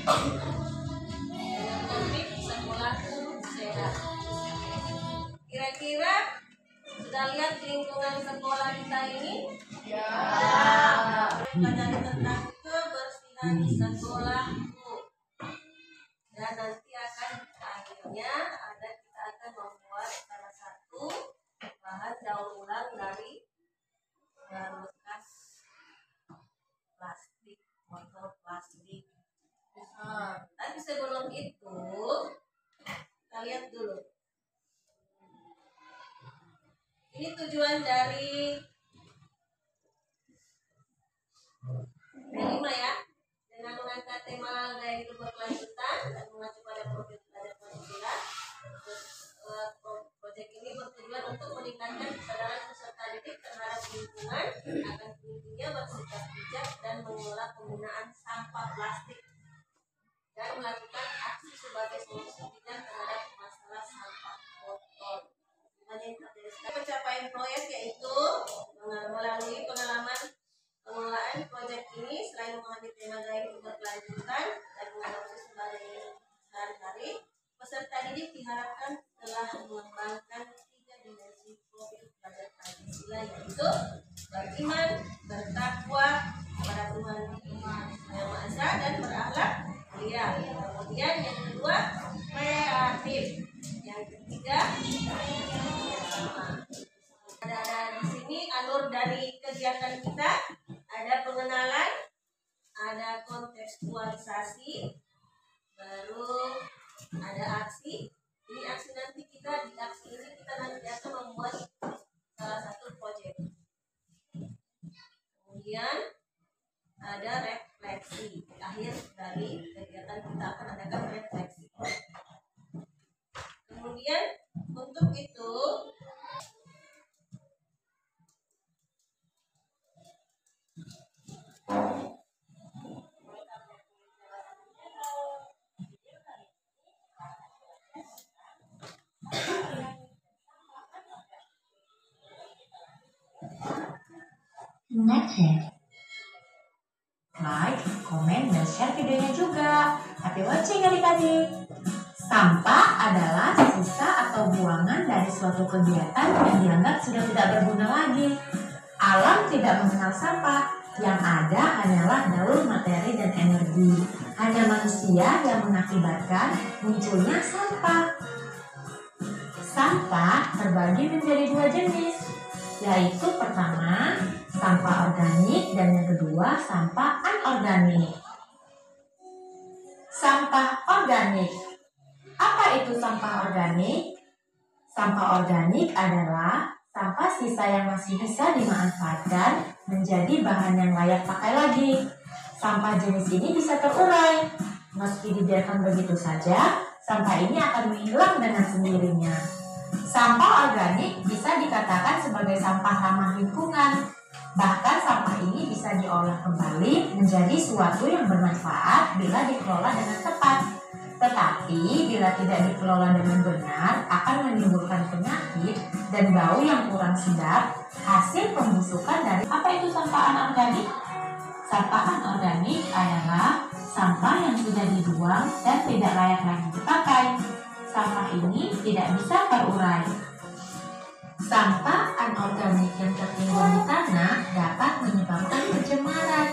dengan topik sekolahku sehat. Kira-kira sudah lihat lingkungan sekolah kita ini? Ya. Pelajari tentang kebersihan sekolahku. Dan nanti akan akhirnya kita akan membuat salah satu bahan daur ulang dari bekas plastik, botol plastik. Tapi sebelum itu kita lihat dulu. Ini tujuan dari P5 ya, dengan mengangkat tema gaya hidup berkelanjutan dan mengacu pada profil belajar Pancasila. Proyek ini bertujuan untuk meningkatkan kesadaran peserta didik terhadap lingkungan, akan pentingnya bersikap bijak dan mengelola penggunaan sampah plastik dan melakukan aksi sebagai solusi bijak terhadap masalah sampah botol. Pencapaian proyek yaitu melalui pengalaman pengelolaan proyek ini, selain mengambil tema gaya hidup berkelanjutan dan mengadopsi sebagai sehari-hari, peserta didik diharapkan telah mengembangkan 3 dimensi profil belajar Pancasila, yaitu beriman, bertakwa kepada Tuhan Yang Maha Esa dan berakhlak mulia. Kemudian yang kedua, kreatif. Yang ketiga, ada di sini alur dari kegiatan kita, ada pengenalan, ada kontekstualisasi, baru ada aksi. Ini aksi nanti di aksi ini kita nanti akan membuat salah satu proyek. Kemudian ada refleksi. Akhir dari kegiatan kita akan adakan refleksi. Kemudian untuk itu like, komen, dan share videonya juga. Happy watching adik-adik. Sampah adalah sisa atau buangan dari suatu kegiatan yang dianggap sudah tidak berguna lagi. Alam tidak mengenal sampah, yang ada hanyalah daur materi dan energi. Hanya manusia yang mengakibatkan munculnya sampah. Sampah terbagi menjadi 2 jenis, yaitu pertama, sampah organik, dan yang kedua, sampah anorganik. Sampah organik. Apa itu sampah organik? Sampah organik adalah sampah sisa yang masih bisa dimanfaatkan menjadi bahan yang layak pakai lagi. Sampah jenis ini bisa terurai. Meski dibiarkan begitu saja, sampah ini akan menghilang dengan sendirinya. Sampah organik bisa dikatakan sebagai sampah ramah lingkungan. Bahkan sampah ini bisa diolah kembali menjadi suatu yang bermanfaat bila dikelola dengan tepat. Tetapi bila tidak dikelola dengan benar akan menimbulkan penyakit dan bau yang kurang sedap, hasil pembusukan dari apa itu sampah anorganik? Sampah anorganik adalah sampah yang sudah dibuang dan tidak layak lagi dipakai. Sampah ini tidak bisa terurai. Sampah anorganik yang tertimbun di tanah dapat menyebabkan pencemaran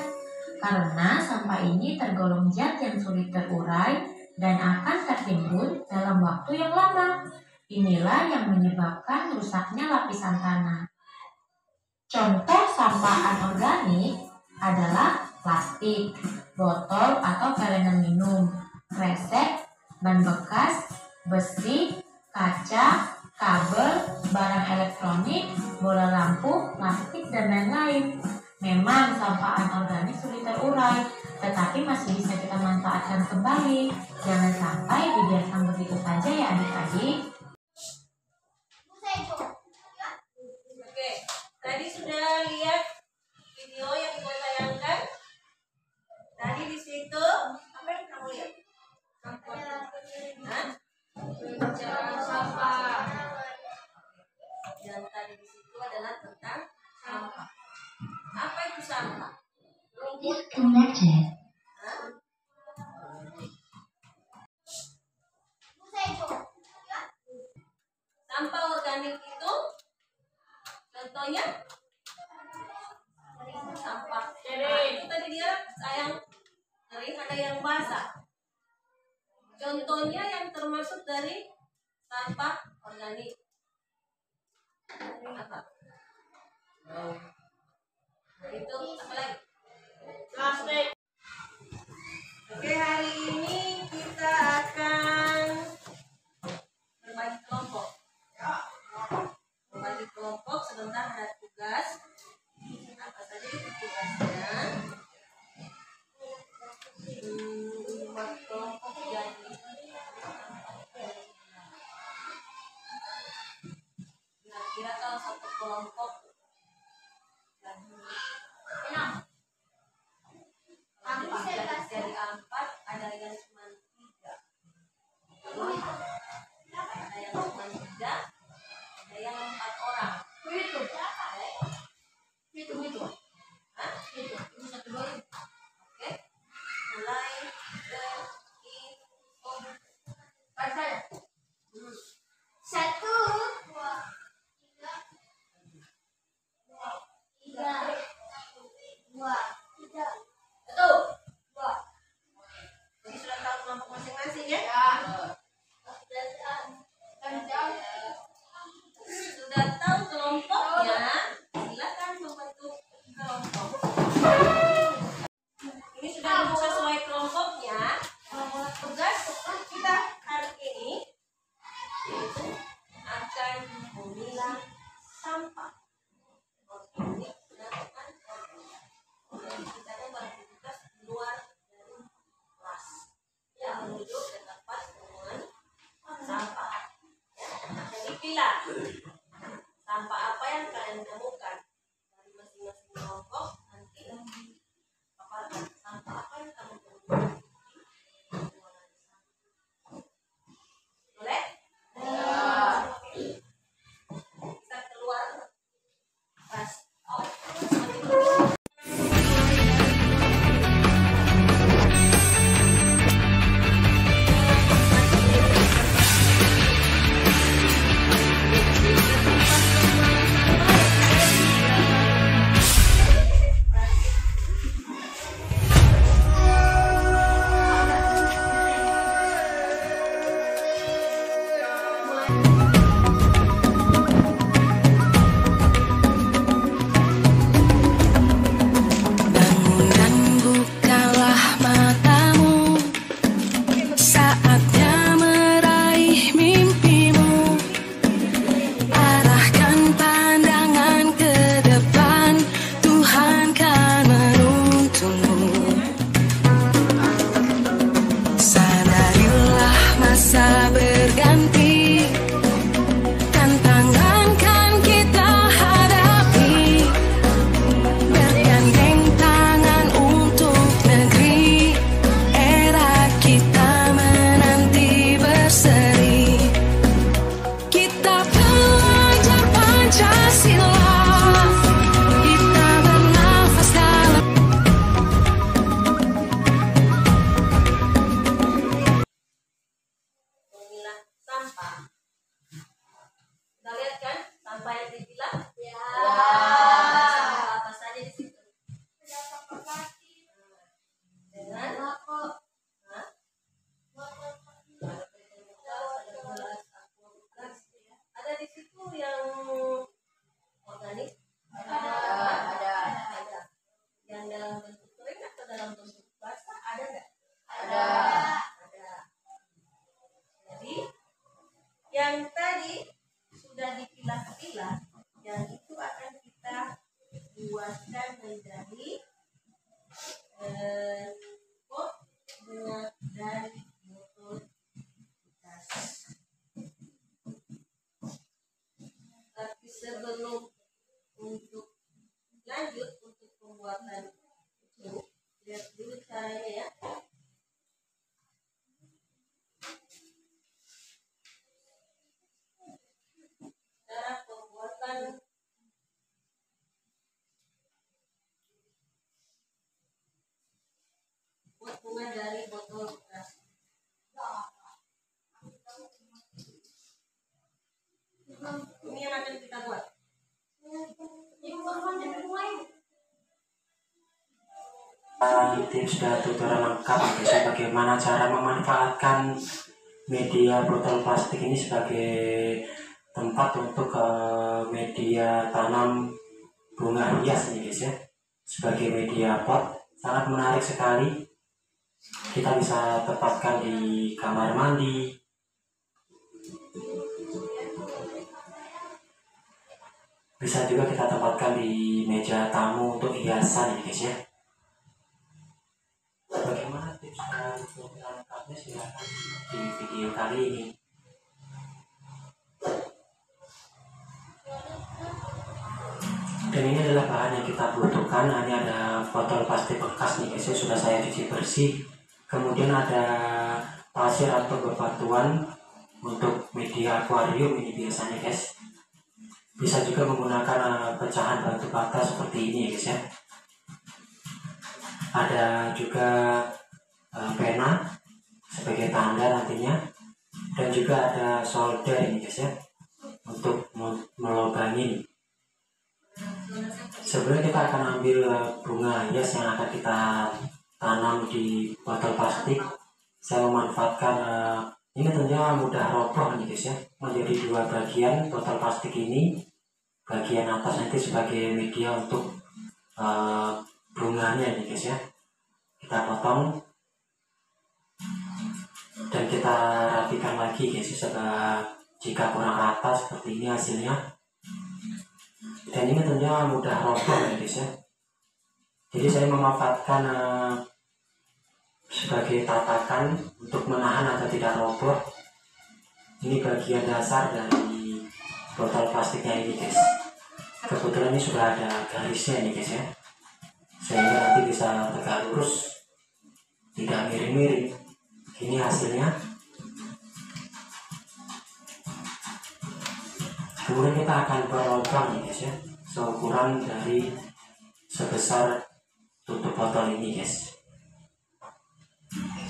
karena sampah ini tergolong zat yang sulit terurai dan akan tertimbun dalam waktu yang lama. Inilah yang menyebabkan rusaknya lapisan tanah. Contoh sampah anorganik adalah plastik, botol atau pelengan minum, kresek, ban bekas, besi, kaca, kabel, barang elektronik, bola lampu, plastik, dan lain-lain. Memang sampah anorganik sulit terurai, tetapi masih bisa kita manfaatkan kembali. Jangan sampai dibiarkan begitu saja ya adik-adik. Oke, tadi sudah lihat video yang kita tayangkan. Tadi di situ apa yang kamu lihat? Bicara sampah. Dan tadi di situ adalah tentang sampah. Apa itu sampah? Disconnected. ada yang basah. Contohnya yang termasuk dari sampah organik apa? Itu apa lagi? Plastik. Oke, hari ini kita akan berbagi kelompok. Berbagi kelompok sebentar, ada tugas. Apa saja itu tugasnya? Buat kelompok jadi. Kira-kira kalau satu kelompok jadi 4, ada yang cuma 3. Ada yang cuma 3, ada yang 4 orang. Itu Hah? Itu 1, 2. Oke, mulai berhitung. Saya 1, 2, 3, 2, 3. 1, 2. Jadi sudah tips dan tutorial lengkap ya guys, bagaimana cara memanfaatkan media botol plastik ini sebagai tempat untuk media tanam bunga hias nih guys ya, sebagai media pot. Sangat menarik sekali. Kita bisa tempatkan di kamar mandi, bisa juga kita tempatkan di meja tamu untuk hiasan ya guys ya. Bagaimana tips dan tutorial lengkapnya silahkan di video kali ini. Dan ini adalah bahan yang kita butuhkan. Ini ada botol plastik bekas nih guys ya, sudah saya cuci bersih. Kemudian ada pasir atau bebatuan untuk media akuarium ini biasanya guys. Bisa juga menggunakan pecahan batu bata seperti ini ya guys ya. Ada juga pena sebagai tanda nantinya, dan juga ada solder ini guys ya, untuk melubangi. Sebelum kita akan ambil bunga hias yang akan kita tanam di botol plastik, saya memanfaatkan ini tentunya mudah roboh nih guys ya, menjadi dua bagian botol plastik ini. Bagian atas nanti sebagai media untuk bunganya nih guys ya, kita potong dan kita rapikan lagi guys ya, jika kurang rata seperti ini hasilnya. Dan ini tentunya mudah roboh ya guys ya, jadi saya memanfaatkan sebagai tatakan untuk menahan agar tidak roboh. Ini bagian dasar dari botol plastiknya ini guys. Kebetulan ini sudah ada garisnya nih guys ya, sehingga nanti bisa tegak lurus, tidak miring-miring. Ini hasilnya. Kemudian kita akan berlubang nih guys ya, seukuran dari sebesar tutup botol ini guys.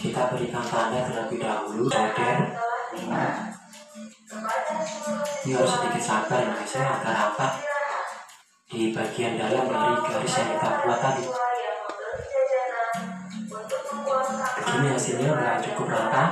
Kita berikan tanda terlebih dahulu, solder. Ini harus sedikit sabar ya guys ya, agar rata di bagian dalam dari garis yang kita buat tadi. Begini hasilnya udah cukup rata.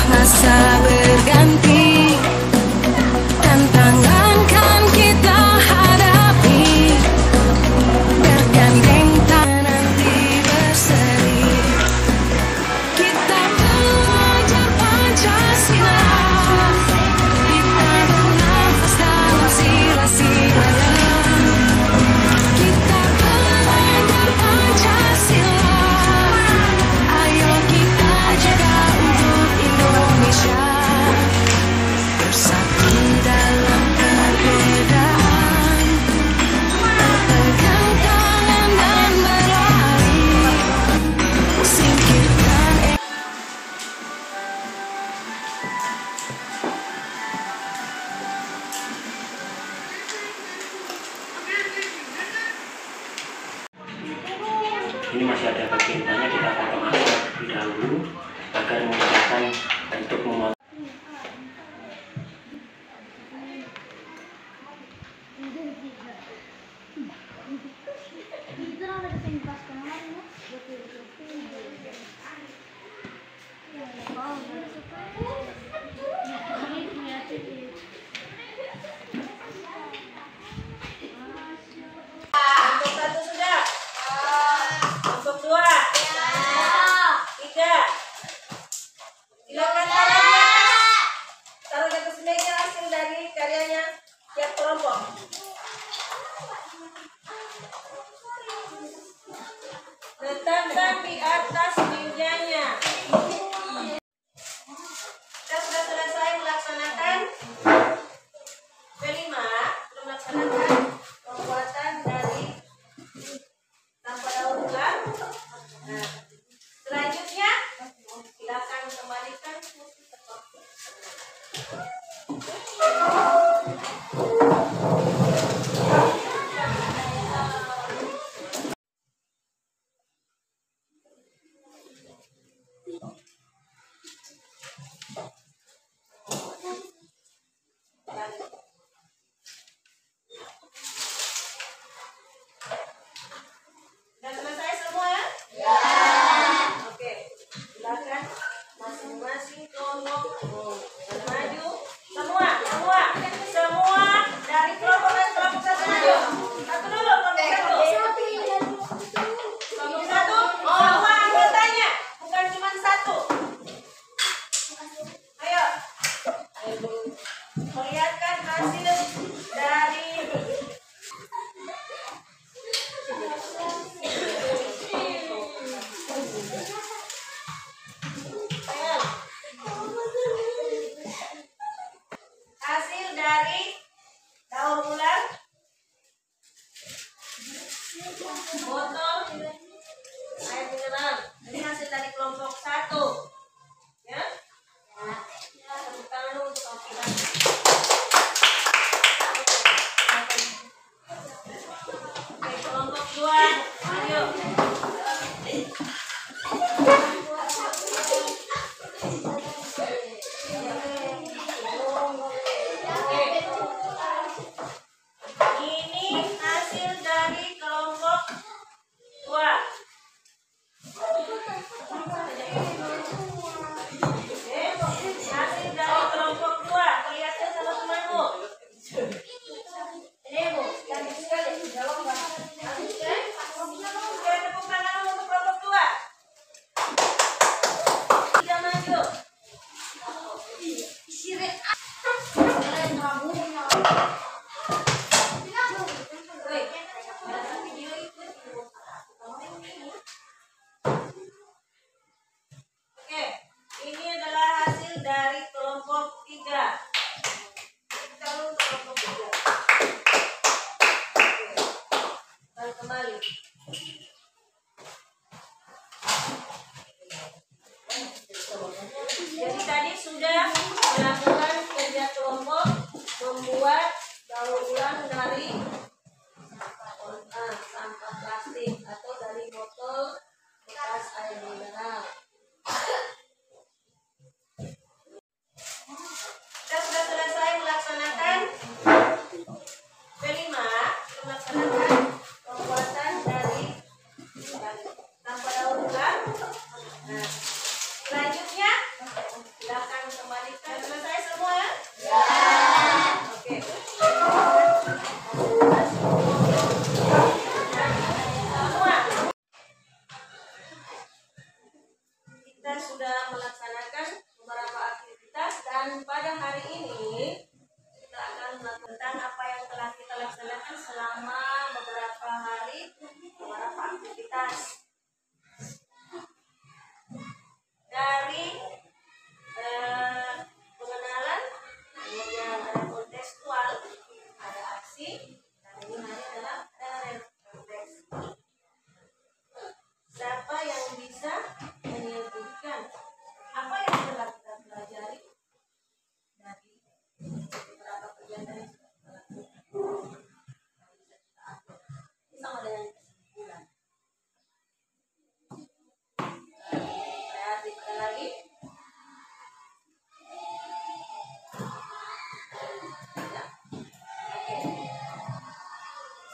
masa berganti, tantangan kan kita hadapi, bergandeng tangan nanti berseri. Kita belajar Pancasila, kita bernafas dalam sila-silanya. Kita belajar Pancasila, ayo kita jaga untuk Indonesia. Bersatu dalam perbedaan, berpegang tangan dan berlari, singkirkan Ini masih ada bagian banyak, kita potong aja terlebih dahulu agar memudahkan untuk memotong. Untuk satu sudah. Untuk dua. Tiga. Silakan taruh di atas meja hasil dari karyanya tiap kelompok. Letakkan di atas mejanya. Kita sudah selesai melaksanakan P5, sudah melaksanakan pembuatan dari tanpa daur ulang. Nah, selanjutnya silakan kembalikan kursi ke tempat. Sudah selesai semua ya? Ya. Oke, silakan masing-masing kelompok maju. Semua dari kelompok dan kelompok satu maju. Satu dulu, kelompok satu. Kelompok satu, semua anggotanya, bukan cuma satu. Ayo, perlihatkan hasil dari hasil dari daur ulang botol air mineral. Ini hasil dari kelompok satu. Ya. Tepuk tangan dulu untuk kelompok satu. Oke, kelompok dua, ayo. Ini hasil dari kelompok dua. Hasil dari kelompok dua. Perlihatkan sama temanmu. Ini Bu, cantik sekali. Oke, tepuk tangan untuk kelompok dua. Tiga maju. Oke, ini adalah hasil dari kelompok tiga. Kita untuk kelompok tiga. Dan kembali. Jadi tadi sudah melakukan kerja kelompok membuat daur ulang dari sampah plastik atau dari botol bekas air mineral. Kita sudah selesai melaksanakan P5, melaksanakan pembuatan dari tanpa daur ulang. Nah, selanjutnya silakan kembalikan. Selesai semua ya? Oke. Semua. Kita sudah melaksanakan beberapa aktivitas dan pada hari ini kita akan melakukan apa yang telah kita laksanakan selama beberapa hari, beberapa aktivitas. Dari pengenalan, kemudian ada kontekstual, ada aksi, dan ini hari adalah refleksi. Siapa yang bisa menyebutkan apa yang telah kita pelajari dari beberapa kegiatan yang sudah kita lakukan? Ini sama dengan kesimpulan. Saya artikan lagi. Ya. Oke.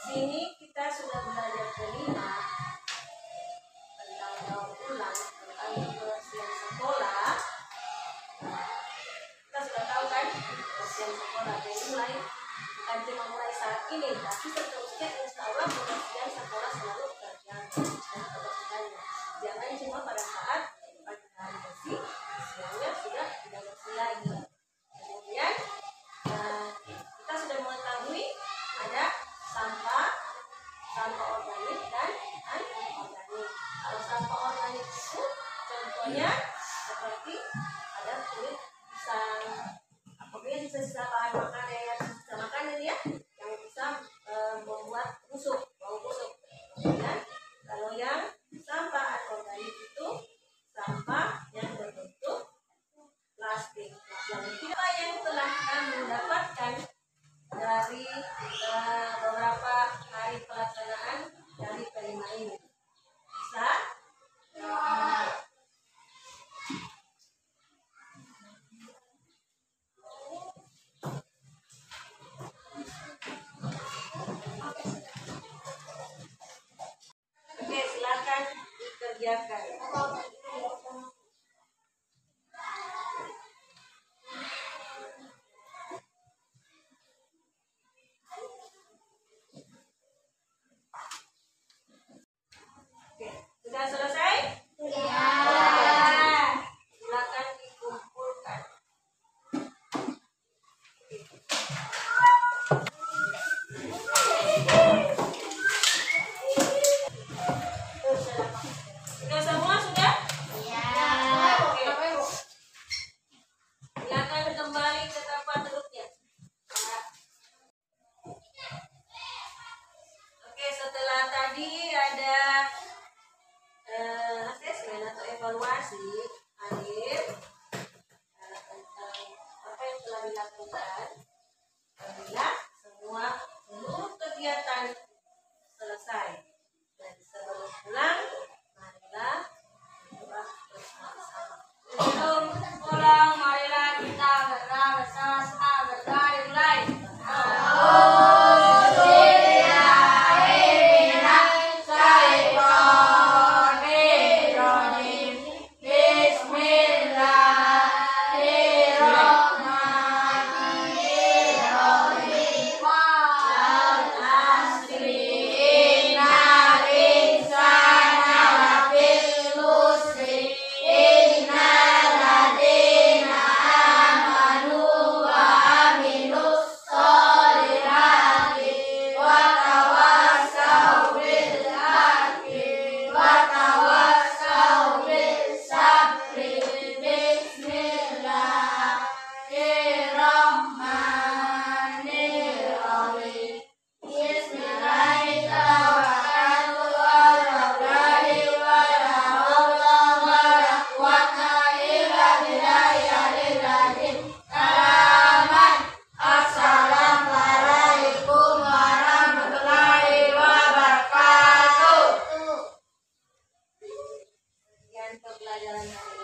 Sini kita sudah belajar kelima tentang daur ulang, tentang kebersihan sekolah. Kita sudah tahu kan kebersihan sekolah mulai bukan cuma mulai saat ini, tapi seterusnya insya Allah kebersihan sekolah selalu terjaga dan kebersihannya. Jangan cuma pada saat pagi hari bersih, siangnya sudah tidak bersih lagi. Kemudian kita sudah mengetahui ada sampah organik dan anorganik. Kalau sampah organik itu contohnya seperti ada kulit pisang, apabila sisa-sisa bahan makanan yang sisa makanan ya, yang bisa membuat busuk, bau busuk. Kemudian kalau yang sampah anorganik itu sampah yang berbentuk plastik. Apa yang telah kami dapatkan dari beberapa hari pelaksanaan dari kelima ini? Bisa? Oke, silakan dikerjakan. Oke, sudah selesai? Ya. Silakan dikumpulkan. Sudah semua sudah? Ya. Oke. Silakan kembali ke tempat duduknya. Oke, setelah tadi ada asesmen atau evaluasi akhir tentang apa yang telah dilakukan. Apabila seluruh kegiatan selesai dan sebelum pulang, marilah berdoa bersama-sama. Sebelum pulang, marilah kita berdoa bersama-sama. Berdoa dimulai. Pembelajaran hari